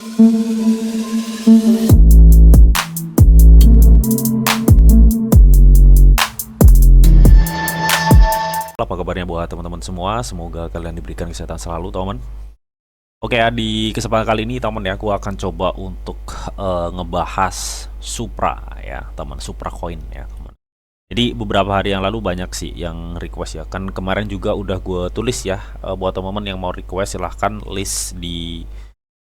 Apa kabarnya buat teman-teman semua? Semoga kalian diberikan kesehatan selalu, teman. Oke ya, di kesempatan kali ini teman ya, aku akan coba untuk ngebahas Supra ya, teman, Supra Coin ya, teman. Jadi beberapa hari yang lalu banyak sih yang request ya. Kan kemarin juga udah gue tulis ya, buat teman-teman yang mau request silahkan list di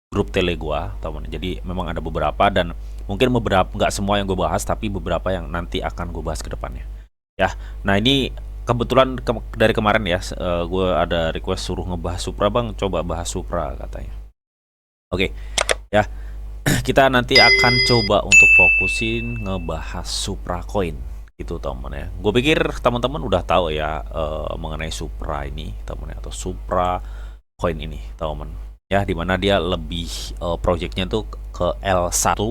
grup tele gua, teman. Jadi memang ada beberapa dan mungkin beberapa nggak semua yang gue bahas, tapi beberapa yang nanti akan gue bahas ke depannya. Ya, nah ini kebetulan dari kemarin ya, gue ada request suruh ngebahas Supra bang, coba bahas Supra katanya. Oke, ya kita nanti akan coba untuk fokusin ngebahas Supra Coin gitu teman ya. Gue pikir teman-teman udah tahu ya mengenai Supra ini teman ya, atau Supra Coin ini teman ya, dimana dia lebih projectnya tuh ke L1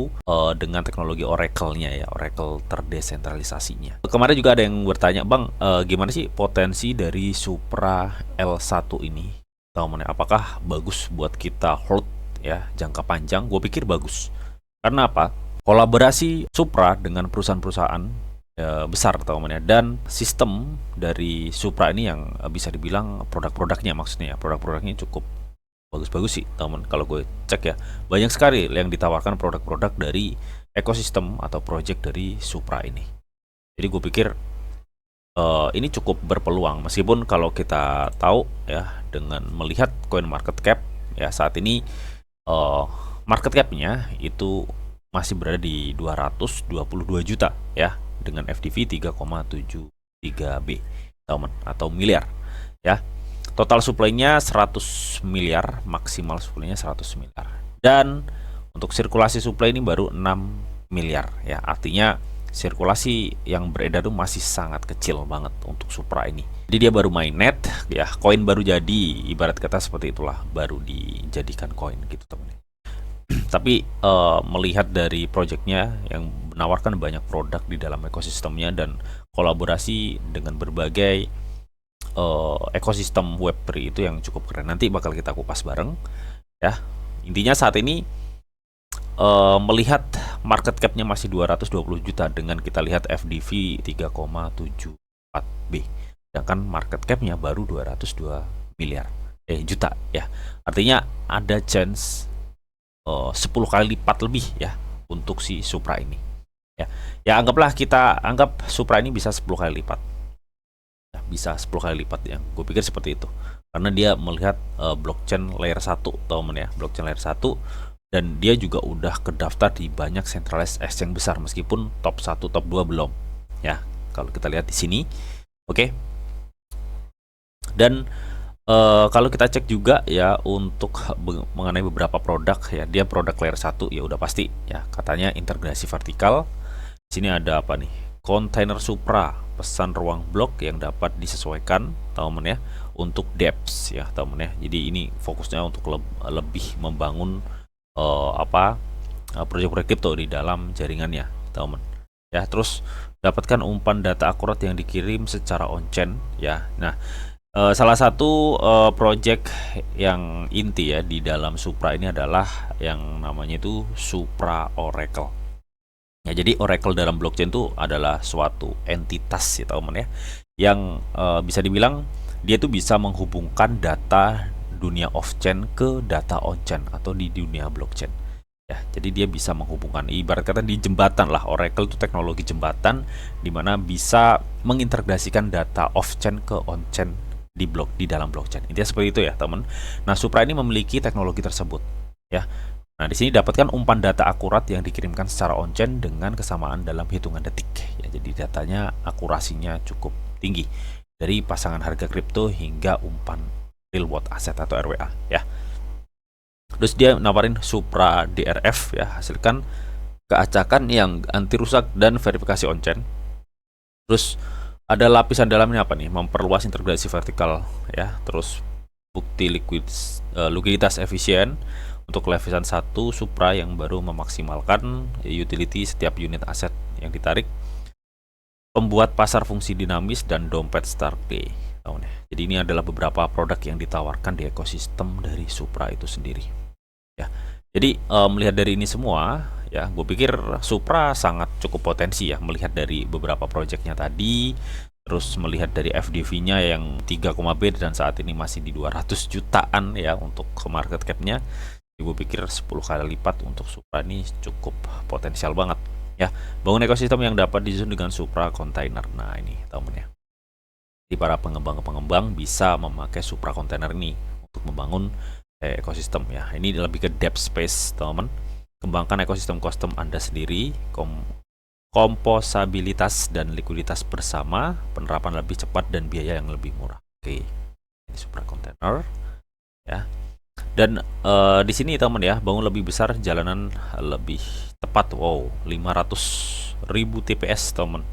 dengan teknologi Oracle-nya ya, Oracle terdesentralisasinya. Kemarin juga ada yang bertanya, bang, gimana sih potensi dari Supra L1 ini teman ya, apakah bagus buat kita hold ya jangka panjang? Gue pikir bagus. Karena apa? Kolaborasi Supra dengan perusahaan-perusahaan besar teman ya, dan sistem dari Supra ini yang bisa dibilang produk-produknya, maksudnya produk-produknya cukup bagus-bagus sih teman. Kalau gue cek ya, banyak sekali yang ditawarkan produk-produk dari ekosistem atau project dari Supra ini. Jadi gue pikir ini cukup berpeluang, meskipun kalau kita tahu ya, dengan melihat coin market cap ya saat ini, market capnya itu masih berada di 222 juta ya, dengan FDV 3,73 B teman, atau miliar ya. Total supply-nya 100 miliar, maksimal supply-nya 100 miliar. Dan untuk sirkulasi supply ini baru 6 miliar ya. Artinya sirkulasi yang beredar itu masih sangat kecil banget untuk Supra ini. Jadi dia baru mainnet ya, koin baru jadi, ibarat kata seperti itulah, baru dijadikan koin gitu teman. Tapi melihat dari projectnya yang menawarkan banyak produk di dalam ekosistemnya dan kolaborasi dengan berbagai ekosistem Web3 itu yang cukup keren. Nanti bakal kita kupas bareng ya. Intinya saat ini melihat market capnya masih 220 juta dengan kita lihat FDV 3,74 B, sedangkan market capnya baru 202 miliar juta ya. Artinya ada chance 10 kali lipat lebih ya untuk si Supra ini ya. Ya anggaplah, kita anggap Supra ini bisa 10 kali lipat, bisa 10 kali lipat ya. Gue pikir seperti itu. Karena dia melihat blockchain layer 1 teman ya, blockchain layer 1, dan dia juga udah kedaftar di banyak centralized exchange besar, meskipun top 1 top 2 belum. Ya, kalau kita lihat di sini. Oke. Dan kalau kita cek juga ya untuk mengenai beberapa produk ya, dia produk layer 1 ya udah pasti ya, katanya integrasi vertikal. Di sini ada apa nih? Kontainer Supra, pesan ruang blok yang dapat disesuaikan teman ya untuk dApps ya teman ya. Jadi ini fokusnya untuk lebih membangun proyek-proyek kripto di dalam jaringannya teman ya. Terus dapatkan umpan data akurat yang dikirim secara on-chain ya. Nah, salah satu project yang inti ya di dalam Supra ini adalah yang namanya itu Supra Oracle. Ya, jadi Oracle dalam blockchain itu adalah suatu entitas ya teman ya, yang bisa dibilang dia tuh bisa menghubungkan data dunia off-chain ke data on-chain atau di dunia blockchain. Ya, jadi dia bisa menghubungkan, ibarat kata di jembatan lah. Oracle itu teknologi jembatan di mana bisa mengintegrasikan data off-chain ke on-chain di dalam blockchain. Intinya seperti itu ya teman. Nah, Supra ini memiliki teknologi tersebut ya. Nah, di sini dapatkan umpan data akurat yang dikirimkan secara on-chain dengan kesamaan dalam hitungan detik. Ya, jadi datanya akurasinya cukup tinggi dari pasangan harga kripto hingga umpan real world asset atau RWA ya. Terus dia nawarin Supra DRF ya, hasilkan keacakan yang anti rusak dan verifikasi on-chain. Terus ada lapisan dalamnya apa nih? Memperluas integrasi vertikal ya. Terus bukti likuiditas efisien. Untuk lapisan 1 Supra yang baru memaksimalkan utility setiap unit aset yang ditarik, pembuat pasar fungsi dinamis, dan dompet Start Pay. Jadi ini adalah beberapa produk yang ditawarkan di ekosistem dari Supra itu sendiri. Ya, Jadi melihat dari ini semua, ya, gue pikir Supra sangat cukup potensi ya, melihat dari beberapa proyeknya tadi, terus melihat dari FDV-nya yang 3,B dan saat ini masih di 200 jutaan ya untuk market cap-nya. Gue pikir 10 kali lipat untuk Supra ini cukup potensial banget ya. Bangun ekosistem yang dapat disusun dengan Supra Container. Nah, ini teman ya. Jadi para pengembang-pengembang bisa memakai Supra Container ini untuk membangun ekosistem ya. Ini lebih ke depth space, teman. Kembangkan ekosistem custom Anda sendiri, komposabilitas dan likuiditas bersama, penerapan lebih cepat dan biaya yang lebih murah. Oke. Ini Supra Container ya. Dan di sini teman ya, bangun lebih besar, jalanan lebih tepat. Wow, 500.000 TPS teman.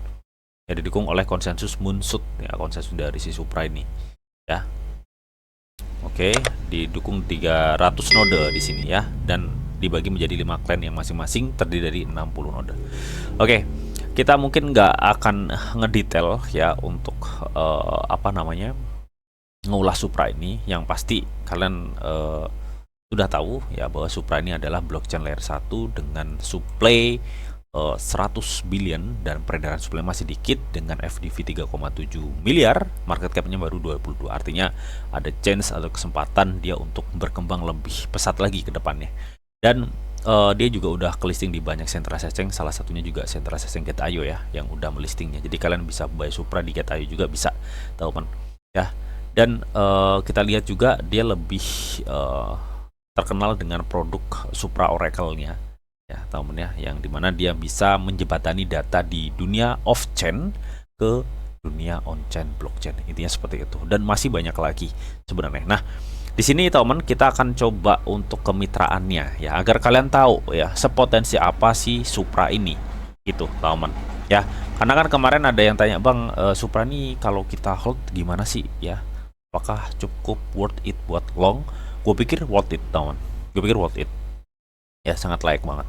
Ya, didukung oleh konsensus Moonshot ya, konsensus dari si Supra ini ya. Oke, didukung 300 node di sini ya, dan dibagi menjadi 5 clan yang masing-masing terdiri dari 60 node. Oke, kita mungkin nggak akan ngedetail ya untuk apa namanya, ngulas Supra ini. Yang pasti kalian sudah tahu ya bahwa Supra ini adalah blockchain layer 1 dengan supply 100 billion dan peredaran supply masih dikit dengan FDV 3,7 miliar, market cap-nya baru 22. Artinya ada chance atau kesempatan dia untuk berkembang lebih pesat lagi ke depannya. Dan dia juga udah ke listing di banyak sentra exchange, salah satunya juga sentra exchange Get.io ya, yang udah melistingnya. Jadi kalian bisa buy Supra di Get.io juga bisa, teman ya. Dan kita lihat juga dia lebih terkenal dengan produk Supra Oracle-nya ya, teman ya, yang dimana dia bisa menjembatani data di dunia off-chain ke dunia on-chain blockchain. Intinya seperti itu, dan masih banyak lagi sebenarnya. Nah, di sini teman kita akan coba untuk kemitraannya ya, agar kalian tahu ya sepotensi apa sih Supra ini gitu, teman ya. Karena kan kemarin ada yang tanya, Bang, Supra ini kalau kita hold gimana sih ya, apakah cukup worth it buat long? Gue pikir worth it, teman. Gue pikir worth it ya, sangat layak banget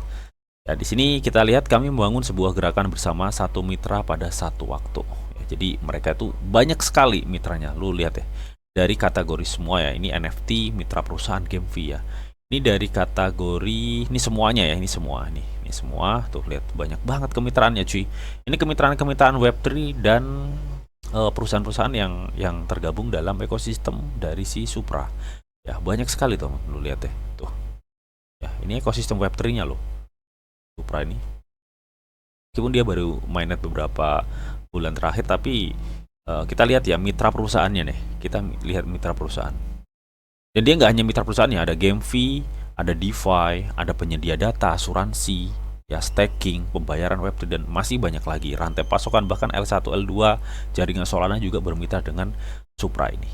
ya. Di sini kita lihat kami membangun sebuah gerakan bersama satu mitra pada satu waktu ya. Jadi mereka itu banyak sekali mitranya, lu lihat ya, dari kategori semua ya. Ini NFT, mitra perusahaan, game fee ya. Ini dari kategori, ini semuanya ya, ini semua nih, ini semua tuh, lihat banyak banget kemitraannya cuy. Ini kemitraan-kemitraan Web3 dan perusahaan-perusahaan yang tergabung dalam ekosistem dari si Supra ya, banyak sekali tuh, lu lihat ya tuh ya. Ini ekosistem Web3 nya loh Supra ini. Meskipun dia baru mainnet beberapa bulan terakhir, tapi kita lihat ya mitra perusahaannya nih. Kita lihat mitra perusahaan. Dan dia nggak hanya mitra perusahaannya, ada game fee, ada DeFi, ada penyedia data, asuransi, ya staking, pembayaran Web3, dan masih banyak lagi. Rantai pasokan, bahkan L1, L2, jaringan Solana juga bermitra dengan Supra ini.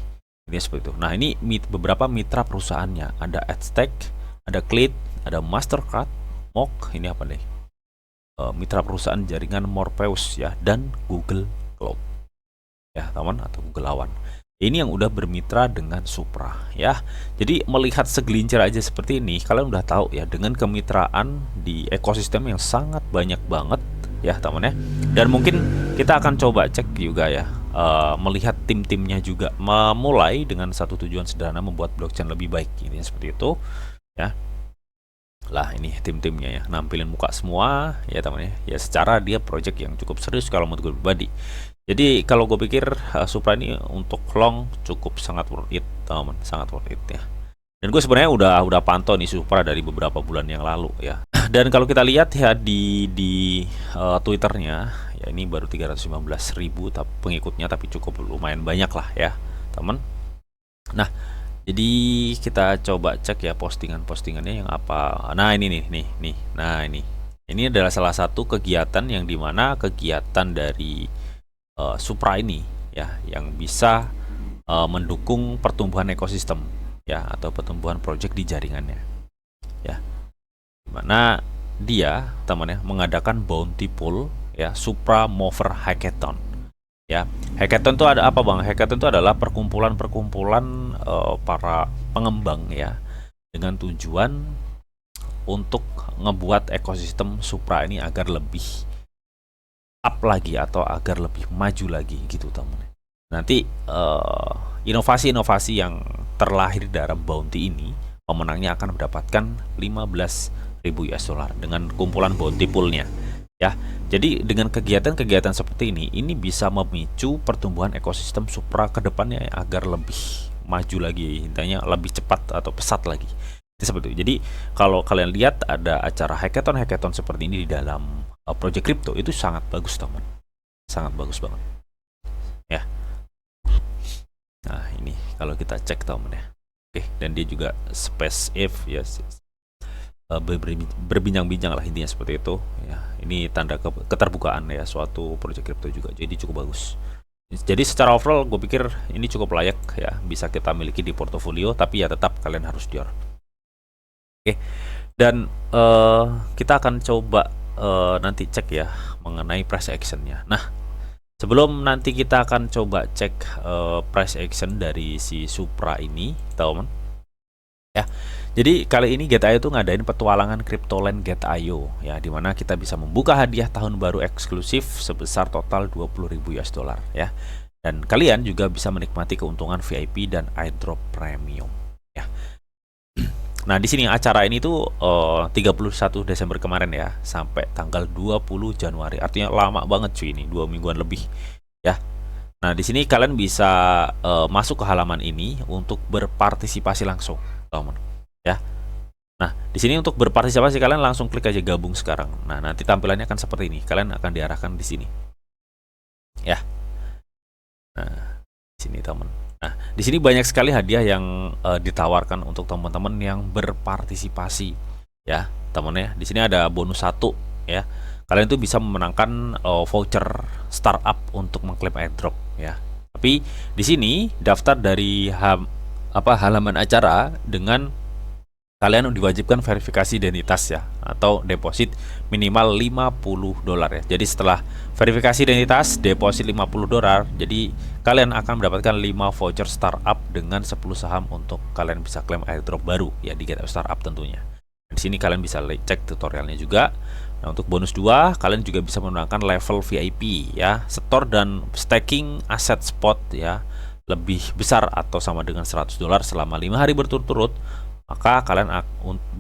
Ini seperti itu. Nah, ini beberapa mitra perusahaannya. Ada Adstack, ada Cleat, ada Mastercard, Mock, ini apa nih? Mitra perusahaan jaringan Morpheus ya, dan Google Cloud ya, teman, atau Google Awan. Ini yang udah bermitra dengan Supra ya. Jadi melihat segelintir aja seperti ini, kalian udah tahu ya, dengan kemitraan di ekosistem yang sangat banyak banget ya, teman ya. Dan mungkin kita akan coba cek juga ya, melihat tim-timnya juga, memulai dengan satu tujuan sederhana, membuat blockchain lebih baik. Ini seperti itu ya. Lah, ini tim-timnya ya, nampilin muka semua ya, teman ya. Ya secara dia project yang cukup serius kalau menurut gue pribadi. Jadi kalau gue pikir Supra ini untuk long cukup sangat worth it, teman, sangat worth it ya. Dan gue sebenarnya udah pantau nih Supra dari beberapa bulan yang lalu ya. Dan kalau kita lihat ya di Twitternya ya, ini baru 315.000 pengikutnya, tapi cukup lumayan banyak lah ya, teman. Nah, jadi kita coba cek ya postingan-postingannya yang apa. Nah, ini nih. Nah, ini adalah salah satu kegiatan yang dimana kegiatan dari Supra ini ya, yang bisa mendukung pertumbuhan ekosistem ya, atau pertumbuhan project di jaringannya ya. Dimana dia, teman ya, mengadakan bounty pool ya, Supra Mover Hackathon ya. Hackathon itu ada apa, Bang? Hackathon itu adalah perkumpulan para pengembang ya, dengan tujuan untuk ngebuat ekosistem Supra ini agar lebih up lagi atau agar lebih maju lagi gitu, teman. Nanti inovasi-inovasi yang terlahir dalam bounty ini pemenangnya akan mendapatkan 15.000 US dollar dengan kumpulan bounty poolnya ya. Jadi dengan kegiatan-kegiatan seperti ini bisa memicu pertumbuhan ekosistem Supra ke depannya agar lebih maju lagi, intinya lebih cepat atau pesat lagi. Itu seperti itu. Jadi kalau kalian lihat ada acara hackathon seperti ini di dalam project crypto, itu sangat bagus teman, sangat bagus banget ya. Nah ini kalau kita cek teman ya. Oke, dan dia juga space if ya, berbincang-bincang lah intinya seperti itu ya. Ini tanda keterbukaan ya suatu project crypto juga, jadi cukup bagus. Jadi secara overall gue pikir ini cukup layak ya, bisa kita miliki di portofolio, tapi ya tetap kalian harus dior. Oke, dan kita akan coba nanti cek ya mengenai price actionnya. Nah sebelum nanti kita akan coba cek price action dari si Supra ini teman ya. Jadi kali ini Get.io tuh ngadain petualangan CryptoLand Get.io ya, dimana kita bisa membuka hadiah tahun baru eksklusif sebesar total 20.000 US dollar ya. Dan kalian juga bisa menikmati keuntungan VIP dan airdrop premium ya. Nah di sini acara ini tuh 31 Desember kemarin ya, sampai tanggal 20 Januari. Artinya lama banget cuy, ini 2 mingguan lebih ya. Nah di sini kalian bisa masuk ke halaman ini untuk berpartisipasi langsung teman ya. Nah di sini untuk berpartisipasi kalian langsung klik aja gabung sekarang. Nah nanti tampilannya akan seperti ini, kalian akan diarahkan di sini ya. Nah di sini teman. Nah di sini banyak sekali hadiah yang ditawarkan untuk teman-teman yang berpartisipasi ya teman ya. Di sini ada bonus 1 ya, kalian tuh bisa memenangkan voucher startup untuk mengklaim airdrop ya. Tapi di sini daftar dari halaman acara dengan kalian diwajibkan verifikasi identitas ya, atau deposit minimal 50 dolar ya. Jadi setelah verifikasi identitas, deposit 50 dolar, jadi kalian akan mendapatkan 5 voucher startup dengan 10 saham untuk kalian bisa klaim airdrop baru ya di Get.io Startup tentunya. Di sini kalian bisa cek tutorialnya juga. Nah, untuk bonus 2, kalian juga bisa menangkan level VIP ya, store dan staking aset spot ya, lebih besar atau sama dengan 100 dolar selama 5 hari berturut-turut, maka kalian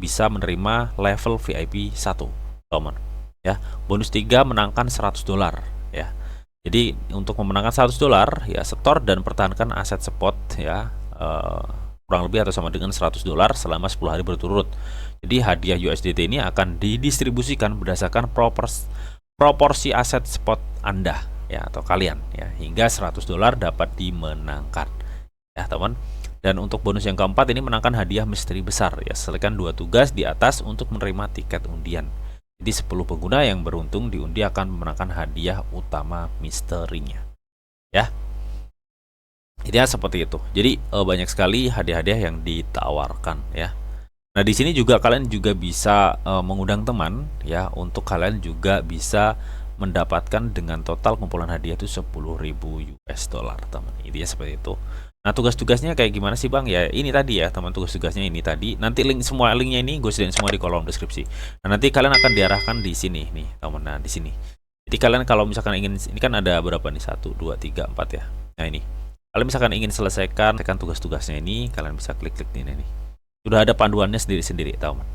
bisa menerima level VIP 1 teman ya. Bonus 3, menangkan 100 dolar ya. Jadi untuk memenangkan 100 dolar ya, store dan pertahankan aset spot ya, kurang lebih atau sama dengan 100 dolar selama 10 hari berturut. Jadi hadiah USDT ini akan didistribusikan berdasarkan proporsi aset spot Anda ya, atau kalian ya, hingga 100 dolar dapat dimenangkan ya teman. Dan untuk bonus yang keempat ini menangkan hadiah misteri besar ya, selesaikan 2 tugas di atas untuk menerima tiket undian. Jadi 10 pengguna yang beruntung diundi akan memenangkan hadiah utama misterinya ya. Intinya seperti itu. Jadi banyak sekali hadiah-hadiah yang ditawarkan ya. Nah di sini juga kalian juga bisa mengundang teman ya, untuk kalian juga bisa mendapatkan dengan total kumpulan hadiah itu 10.000 US dollar teman. Intinya seperti itu. Nah tugas-tugasnya kayak gimana sih bang? Ya ini tadi ya teman, tugas-tugasnya ini tadi. Nanti semua linknya ini gue sediain semua di kolom deskripsi. Nah nanti kalian akan diarahkan di sini nih teman. Nah di sini. Jadi kalian kalau misalkan ingin, ini kan ada berapa nih, 1, 2, 3, 4 ya. Nah ini. Kalian misalkan ingin selesaikan tugas-tugasnya ini, kalian bisa klik-klik ini nih. Sudah ada panduannya sendiri-sendiri teman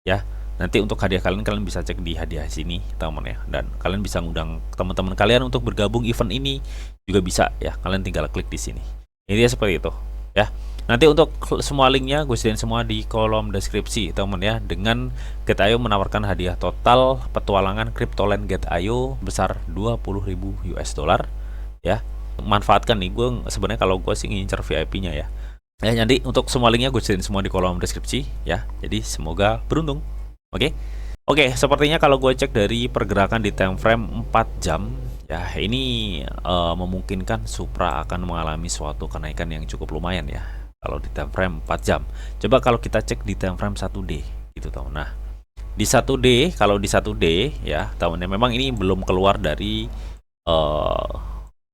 ya. Nanti untuk hadiah kalian bisa cek di hadiah sini teman ya. Dan kalian bisa ngundang teman-teman kalian untuk bergabung event ini juga bisa ya. Kalian tinggal klik di sini. Ini dia seperti itu ya. Nanti untuk semua linknya gue sediain semua di kolom deskripsi teman ya. Dengan Get.io menawarkan hadiah total petualangan CryptoLand Get.io besar 20.000 US dollar ya. Manfaatkan nih, gue sebenarnya kalau gue sih ngincer VIP-nya ya. Ya nanti untuk semua linknya gue sediain semua di kolom deskripsi ya. Jadi semoga beruntung. Oke. Oke, sepertinya kalau gue cek dari pergerakan di time frame 4 jam ya, ini memungkinkan Supra akan mengalami suatu kenaikan yang cukup lumayan ya kalau di time frame 4 jam. Coba kalau kita cek di time frame 1D gitu teman. Nah, di 1D, kalau di 1D ya, teman ya, memang ini belum keluar dari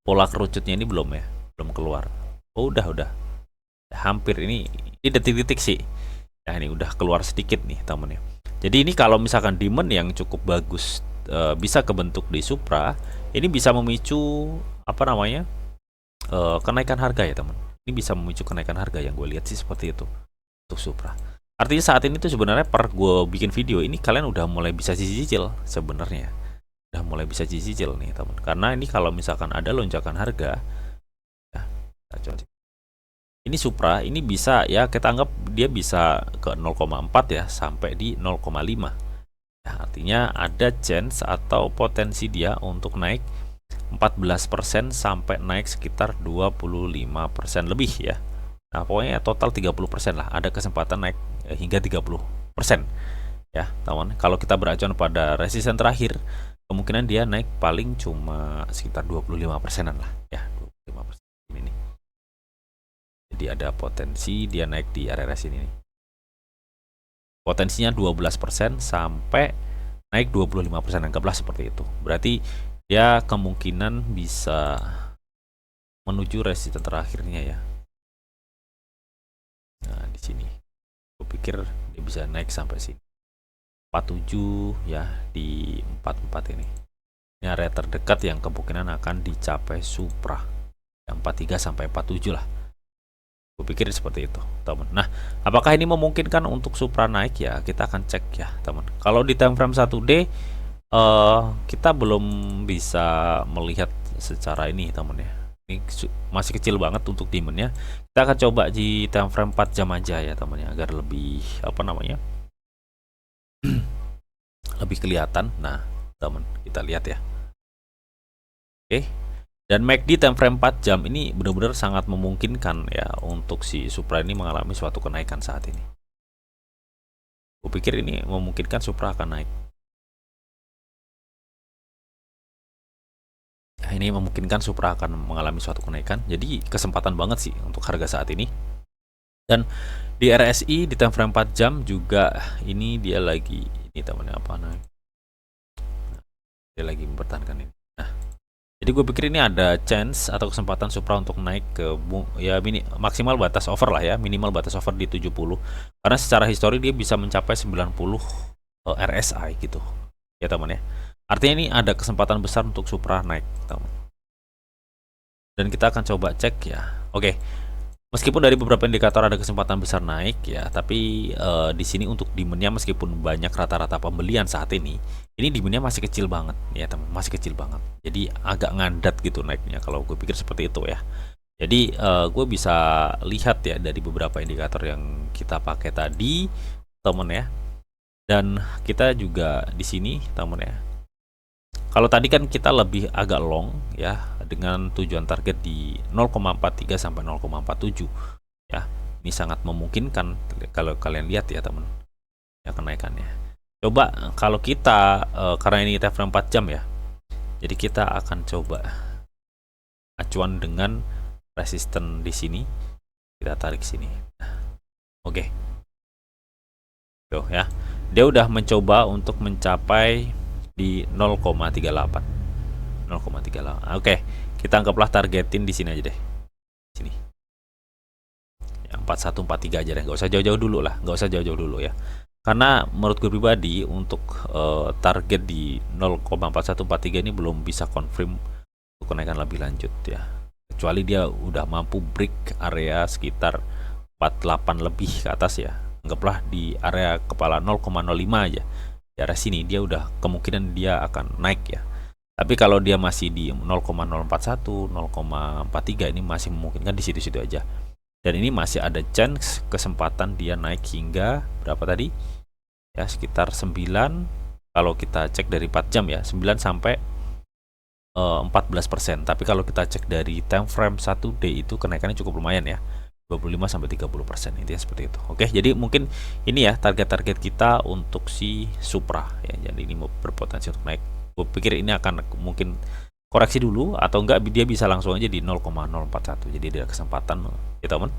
pola kerucutnya, ini belum ya, belum keluar. Oh, udah. Hampir ini detik-detik sih. Nah, ini udah keluar sedikit nih teman ya. Jadi ini kalau misalkan demand yang cukup bagus bisa kebentuk di Supra, ini bisa memicu apa namanya kenaikan harga ya teman. Ini bisa memicu kenaikan harga yang gue lihat sih seperti itu untuk Supra. Artinya saat ini tuh sebenarnya per gue bikin video ini kalian udah mulai bisa cicil sebenarnya. Udah mulai bisa cicil nih teman. Karena ini kalau misalkan ada lonjakan harga, ya, kita coba. Ini Supra ini bisa ya kita anggap dia bisa ke 0,4 ya sampai di 0,5. Ya, artinya ada chance atau potensi dia untuk naik 14% sampai naik sekitar 25% lebih ya. Nah, pokoknya total 30% lah. Ada kesempatan naik hingga 30% ya, teman. Kalau kita beracuan pada resisten terakhir, kemungkinan dia naik paling cuma sekitar 25%-an lah ya, 25% ini nih. Jadi ada potensi dia naik di area sini nih. Potensinya 12% sampai naik 25%, anggaplah seperti itu. Berarti dia kemungkinan bisa menuju resisten terakhirnya ya. Nah, di sini. Gue pikir dia bisa naik sampai sini. 47 ya, di 44 ini. Ini area terdekat yang kemungkinan akan dicapai Supra. Yang 43 sampai 47 lah. Gue pikir seperti itu, teman. Nah, apakah ini memungkinkan untuk Supra naik ya? Kita akan cek ya, teman. Kalau di time frame 1D kita belum bisa melihat secara ini, teman ya. Ini masih kecil banget untuk demandnya. Kita akan coba di time frame 4 jam aja ya, teman ya, agar lebih apa namanya? lebih kelihatan. Nah, teman, kita lihat ya. Oke. Dan MACD time frame 4 jam ini benar-benar sangat memungkinkan ya untuk si Supra ini mengalami suatu kenaikan saat ini. Gue pikir ini memungkinkan Supra akan naik. Nah, ini memungkinkan Supra akan mengalami suatu kenaikan. Jadi kesempatan banget sih untuk harga saat ini. Dan di RSI di time frame 4 jam juga ini dia lagi ini temannya apa namanya? Dia lagi mempertahankan ini. Nah, jadi gue pikir ini ada chance atau kesempatan Supra untuk naik ke ya maksimal batas over lah ya, minimal batas over di 70. Karena secara histori dia bisa mencapai 90 RSI gitu. Ya teman ya. Artinya ini ada kesempatan besar untuk Supra naik, teman. Dan kita akan coba cek ya. Oke. Meskipun dari beberapa indikator ada kesempatan besar naik ya, tapi di sini untuk demandnya meskipun banyak rata-rata pembelian saat ini demandnya masih kecil banget ya teman, masih kecil banget. Jadi agak ngandat gitu naiknya kalau gue pikir seperti itu ya. Jadi gue bisa lihat ya dari beberapa indikator yang kita pakai tadi, teman ya. Dan kita juga di sini, teman ya. Kalau tadi kan kita lebih agak long ya dengan tujuan target di 0,43 sampai 0,47 ya. Ini sangat memungkinkan kalau kalian lihat ya teman ya kenaikannya. Coba kalau kita karena ini time frame 4 jam ya. Jadi kita akan coba acuan dengan resisten di sini. Kita tarik sini. Oke. Tuh ya. Dia udah mencoba untuk mencapai di 0,38. Oke, kita anggaplah targetin di sini aja deh. Sini. Yang 4143 aja deh, nggak usah jauh-jauh dulu lah, nggak usah jauh-jauh dulu ya. Karena menurut gue pribadi untuk target di 0,4143 ini belum bisa confirm untuk kenaikan lebih lanjut ya. Kecuali dia udah mampu break area sekitar 48 lebih ke atas ya. Anggaplah di area kepala 0,05 aja. Di area sini dia udah kemungkinan dia akan naik ya. Tapi kalau dia masih di 0,041, 0,43 ini masih memungkinkan di situ-situ aja. Dan ini masih ada chance kesempatan dia naik hingga berapa tadi? Ya sekitar 9 kalau kita cek dari 4 jam ya, 9 sampai 14%. Tapi kalau kita cek dari time frame 1D itu kenaikannya cukup lumayan ya. 25 sampai 30%, intinya seperti itu. Oke, jadi mungkin ini ya target-target kita untuk si Supra ya. Jadi ini berpotensi untuk naik. Gue pikir ini akan mungkin koreksi dulu atau enggak dia bisa langsung aja di 0,041. Jadi ada kesempatan ya teman.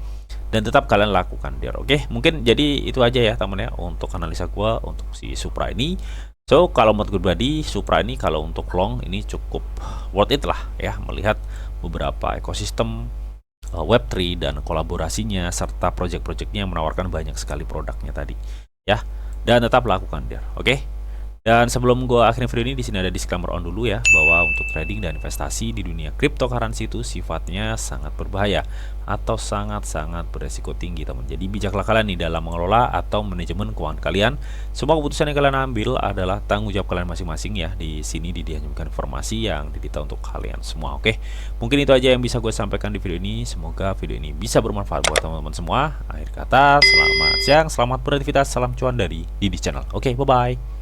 Dan tetap kalian lakukan dia. Oke, mungkin jadi itu aja ya teman ya untuk analisa gue untuk si Supra ini. So kalau menurut gue pribadi Supra ini kalau untuk long ini cukup worth it lah ya, melihat beberapa ekosistem Web3 dan kolaborasinya serta project-projectnya yang menawarkan banyak sekali produknya tadi ya. Dan tetap lakukan dia. Oke. Dan sebelum gue akhirin video ini, di sini ada disclaimer on dulu ya, bahwa untuk trading dan investasi di dunia cryptocurrency itu sifatnya sangat berbahaya atau sangat-sangat beresiko tinggi, teman. Jadi bijaklah kalian nih dalam mengelola atau manajemen keuangan kalian. Semua keputusan yang kalian ambil adalah tanggung jawab kalian masing-masing ya. Di sini dianjurkan informasi yang didita untuk kalian semua. Oke, mungkin itu aja yang bisa gue sampaikan di video ini. Semoga video ini bisa bermanfaat buat teman-teman semua. Akhir kata, selamat siang, selamat beraktivitas, salam cuan dari Didi Channel. Oke, bye-bye.